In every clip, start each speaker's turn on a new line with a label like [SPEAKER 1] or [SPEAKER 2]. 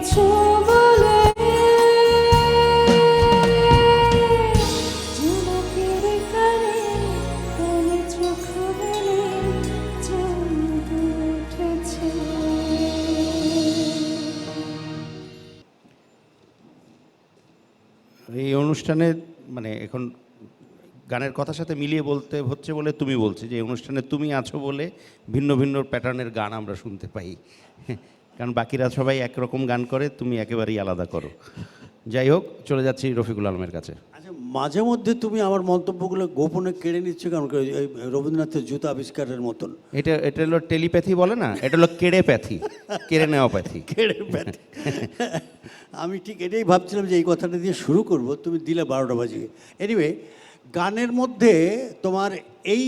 [SPEAKER 1] আছো বলে জোনাকের কানে কানে চোখ মেলে চাঁদ উঠেছে।
[SPEAKER 2] এই অনুষ্ঠানে মানে এখন গানের কথার সাথে মিলিয়ে বলতে হচ্ছে বলে তুমি বলছি যে এই অনুষ্ঠানে তুমি আছো বলে ভিন্ন ভিন্ন প্যাটার্নের গান আমরা শুনতে পাই, কারণ বাকিরা সবাই একরকম গান করে, তুমি একেবারেই আলাদা করো। যাই হোক, চলে যাচ্ছি রফিকুল আলমের কাছে।
[SPEAKER 3] আচ্ছা, মাঝে মধ্যে তুমি আমার মন্তব্যগুলো গোপনে কেড়ে নিচ্ছ কেন? এই রবীন্দ্রনাথের জুতা আবিষ্কারের মতন।
[SPEAKER 2] এটা হলো টেলিপ্যাথি বলে না, এটা হলো কেড়ে প্যাথি, কেড়ে নেওয়া প্যাথি।
[SPEAKER 3] কেড়ে প্যাথি। আমি ঠিক এটাই ভাবছিলাম যে এই কথাটা দিয়ে শুরু করব, তুমি দিলে 12টা বাজিয়ে। এনিওয়ে, গানের মধ্যে তোমার এই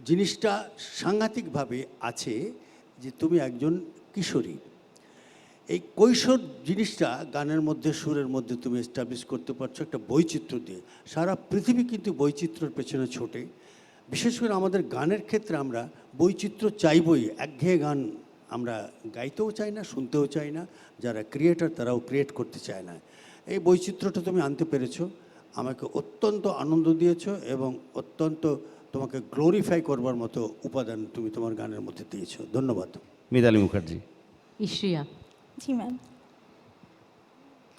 [SPEAKER 3] জিনিসটা সাংঘাতিকভাবে আছে যে তুমি একজন কিশোরী। এই কৈশোর জিনিসটা গানের মধ্যে, সুরের মধ্যে তুমি এস্টাবলিশ করতে পারছো একটা বৈচিত্র্য দিয়ে। সারা পৃথিবী কিন্তু বৈচিত্র্যের পেছনে ছোটে। বিশেষ করে আমাদের গানের ক্ষেত্রে আমরা বৈচিত্র্য চাইবই। একঘেয়ে গান আমরা গাইতেও চাই না, শুনতেও চাই না। যারা ক্রিয়েটার তারাও ক্রিয়েট করতে চায় না। এই বৈচিত্র্যটা তুমি আনতে পেরেছো, আমাকে অত্যন্ত আনন্দ দিয়েছো এবং অত্যন্ত তোমাকে গ্লোরিফাই করবার মতো উপাদান তুমি তোমার গানের মধ্যে দিয়েছো। ধন্যবাদ।
[SPEAKER 2] মিতালি মুখার্জি।
[SPEAKER 4] ইশ্রিয়া,
[SPEAKER 1] জি ম্যাম।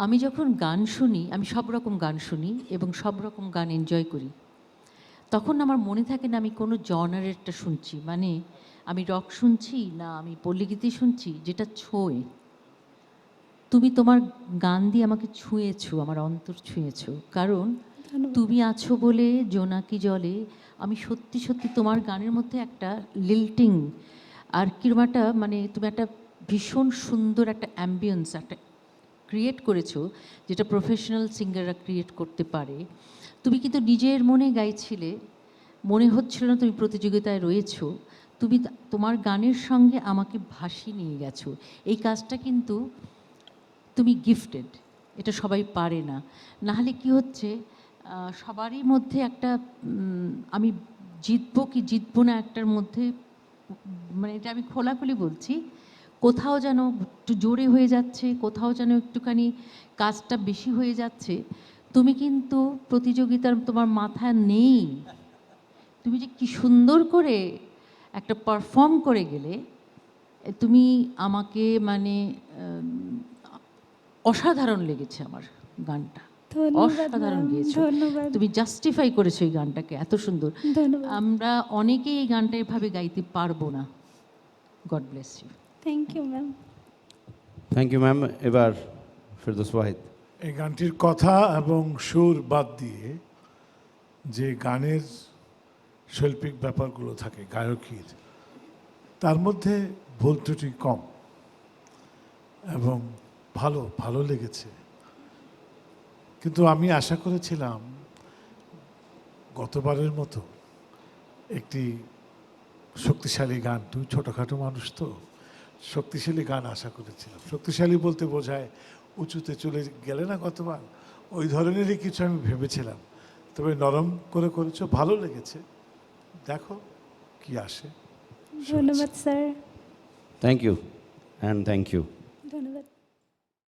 [SPEAKER 4] আমি যখন গান শুনি, আমি সব রকম গান শুনি এবং সব রকম গান এনজয় করি। তখন আমার মনে থাকে না আমি কোনো জনারেরটা শুনছি, মানে আমি রক শুনছি না আমি পল্লীগীতি শুনছি, যেটা ছোঁয়। তুমি তোমার গান দিয়ে আমাকে ছুঁয়েছো, আমার অন্তর ছুঁয়েছো। কারণ তুমি আছো বলে জোনাকি জলে, আমি সত্যি সত্যি তোমার গানের মধ্যে একটা লিল্টিং আর কিরম একটা, মানে তুমি একটা ভীষণ সুন্দর একটা অ্যাম্বিয়েন্স একটা ক্রিয়েট করেছো, যেটা প্রফেশনাল সিঙ্গাররা ক্রিয়েট করতে পারে। তুমি কিন্তু নিজের মনে গাইছিলে, মনে হচ্ছিল না তুমি প্রতিযোগিতায় রয়েছো। তুমি তোমার গানের সঙ্গে আমাকে ভাসিয়ে নিয়ে গেছো। এই কাজটা কিন্তু তুমি গিফটেড, এটা সবাই পারে না। নাহলে কি হচ্ছে, সবারই মধ্যে একটা আমি জিতবো কি জিতবো না একটার মধ্যে, মানে এটা আমি খোলাখুলি বলছি, কোথাও যেন একটু জোরে হয়ে যাচ্ছে, কোথাও যেন একটুখানি কাজটা বেশি হয়ে যাচ্ছে। তুমি কিন্তু প্রতিযোগিতার তোমার মাথা নেই, তুমি যে কি সুন্দর করে একটা পারফর্ম করে গেলে। তুমি আমাকে মানে অসাধারণ লেগেছে আমার গানটা, অসাধারণ গেয়েছো
[SPEAKER 1] ধন্যবাদ।
[SPEAKER 4] তুমি, জাস্টিফাই করেছো এই গানটাকে এত সুন্দর।
[SPEAKER 1] ধন্যবাদ।
[SPEAKER 4] আমরা অনেকেই এই গানটা এভাবে গাইতে পারবো না। God bless you.
[SPEAKER 1] Thank you ma'am.
[SPEAKER 2] Thank you ma'am. এবার ফেরদৌস ওয়াহিদ।
[SPEAKER 5] এই গানটির কথা এবং সুর বাদ দিয়ে যে গানের শৈল্পিক ব্যাপারগুলো থাকে গায়কীর, তার মধ্যে ভুল ত্রুটি কম এবং ভালো ভালো লেগেছে। কিন্তু আমি আশা করেছিলাম গতবারের মতো একটি শক্তিশালী গান, তুই ছোটোখাটো মানুষ তো, শক্তিশালী গান আশা করেছিলাম। শক্তিশালী বলতে বোঝায় উঁচুতে চলে গেলে না গতবার, ওই ধরনেরই কিছু আমি ভেবেছিলাম। তবে নরম করে করেছো, ভালো লেগেছে। দেখো কি আসে।
[SPEAKER 1] ধন্যবাদ sir.
[SPEAKER 2] Thank you and thank you.
[SPEAKER 1] ধন্যবাদ।